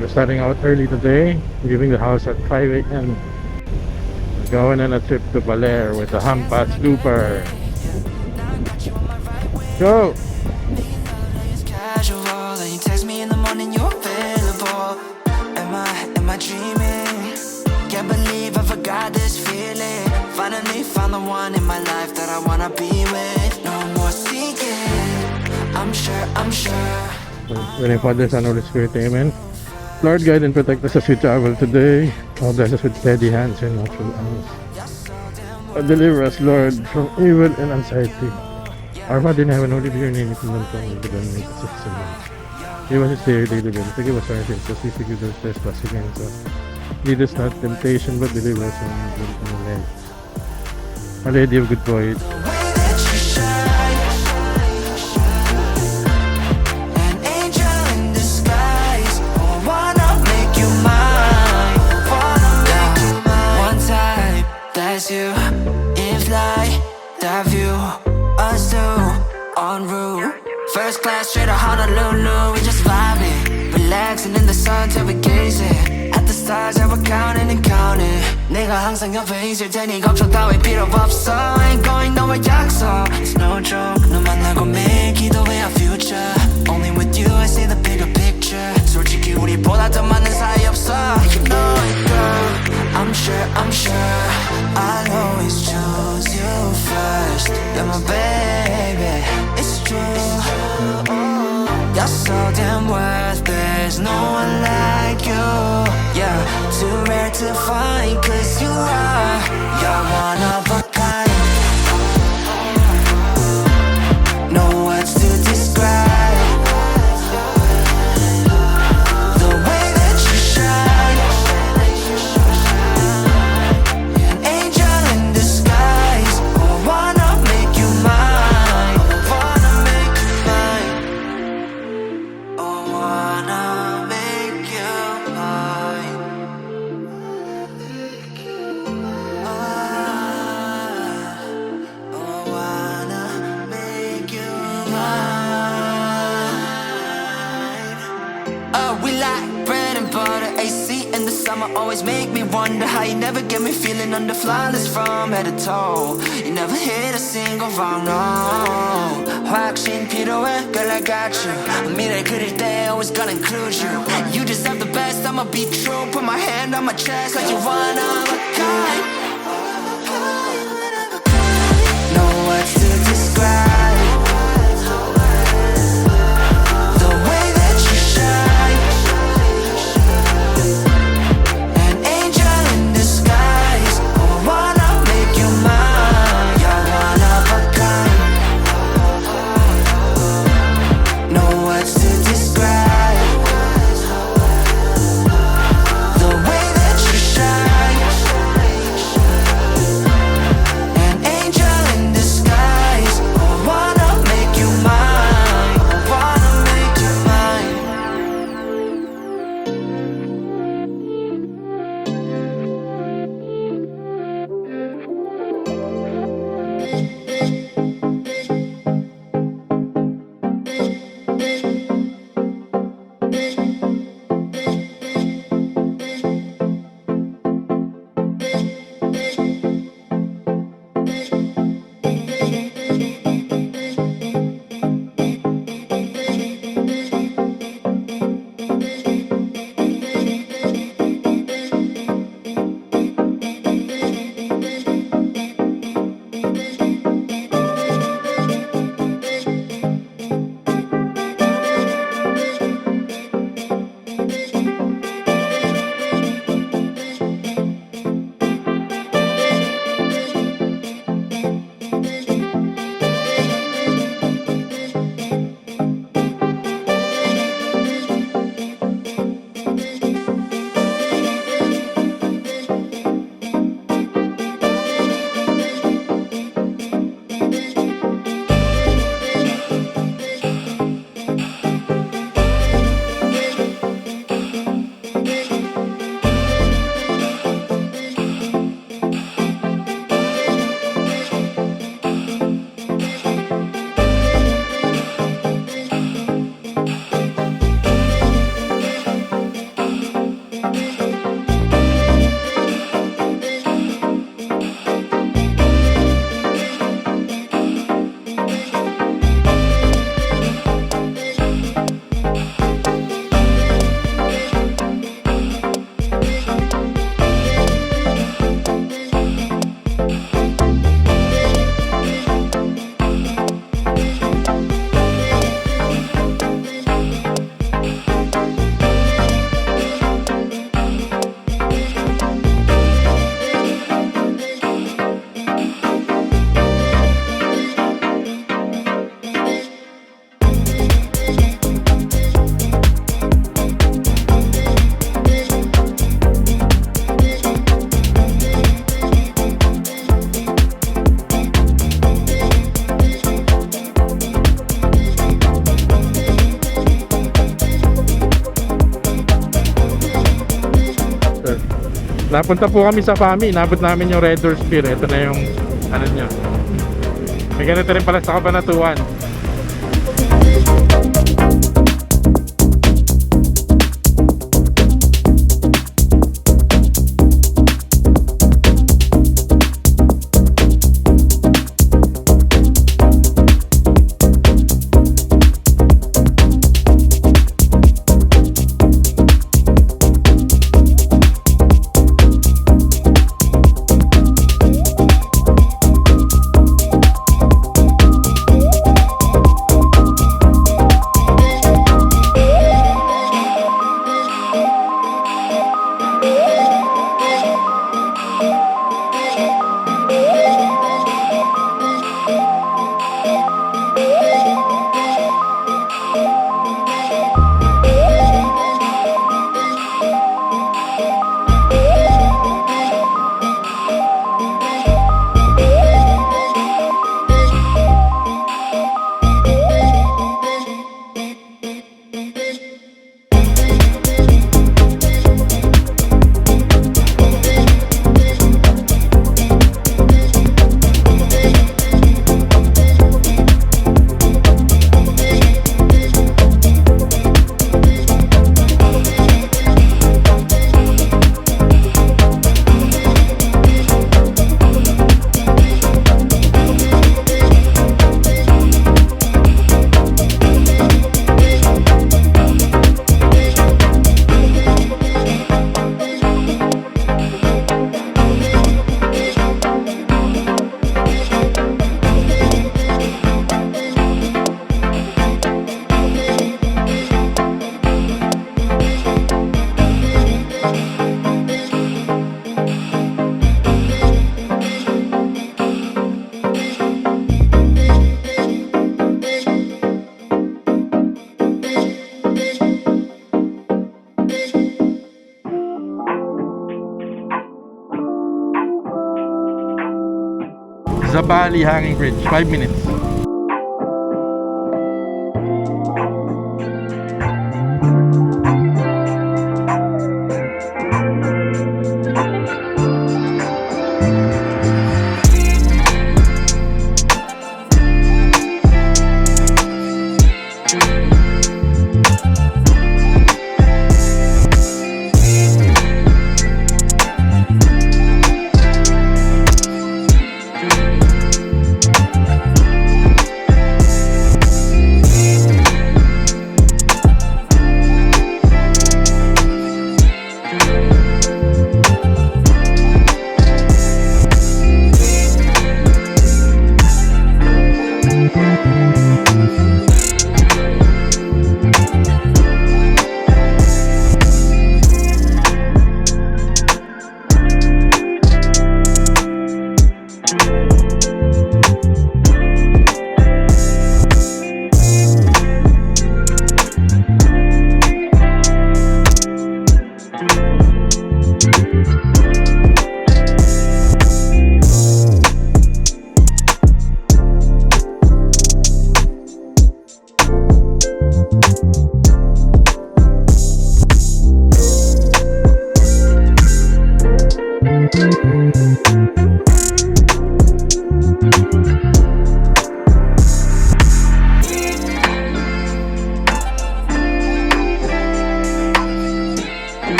We're starting out early today, leaving the house at 5 a.m. We're going on a trip to Baler with the Hampas Looper. Go! Casual, and you text me in the morning, you're available. Am I dreaming? Can't believe I forgot this feeling. Finally found the one in my life that I wanna be with. No more seeking. I'm sure. When I Father, Son, Holy Spirit, Amen. Lord, guide and protect us as we travel today. Oh, bless us with steady hands and natural arms. Deliver us, Lord, from evil and anxiety. Our Father in heaven, holy be your name, kingdom come, will be done on earth as it is in heaven. Give us this day our daily bread, forgive us our sins, as we forgive those trespass against us. Lead us not to temptation, but deliver us from evil. Amen. Our Lady of Good Voyage. The way that you shine, an angel in disguise. Oh, I wanna make you mine. One time, that's you. In flight, that view. Us two, en route. First class straight to Honolulu. We just vibing, relaxing in the sun till we gazing at the stars that we're counting and counting. 내가 항상 옆에 있을 테니 걱정 따위 필요 없어. Ain't going nowhere 약속. It's no joke. 너 만나고 매일 기도해 our future. Only with you I see the bigger picture. 솔직히 우리보다 더 많은 사이 없어. You know it, girl. I'm sure I'll always choose you first. You're my baby. It's true. You're so damn worth. There's no one like you. Yeah, too rare to find. 'Cause you're one of a kind. No words to describe the way that you shine. An angel in disguise. Oh, wanna make you mine. Wanna make you mine. Oh, wanna make you mine. Oh, wanna make you mine. We like bread and butter, AC in the summer always make me wonder how you never get me feeling under flawless from head to toe. You never hit a single wrong, no. 확신 필요해, girl I got you. 미래 그릴 때 always gonna include you. You deserve the best, I'ma be true. Put my hand on my chest like you're one of a kind. No words to describe the way that you shine. An angel in disguise. Oh, wanna make you mine. You're one of a kind. No words to describe the way that you shine. Napunta po kami sa Fami, inabot namin yung Red Door Spear. Ito na yung ano nyo. May ganito rin pala sa Kabanatuan. Zabali Hanging Bridge, 5 minutes.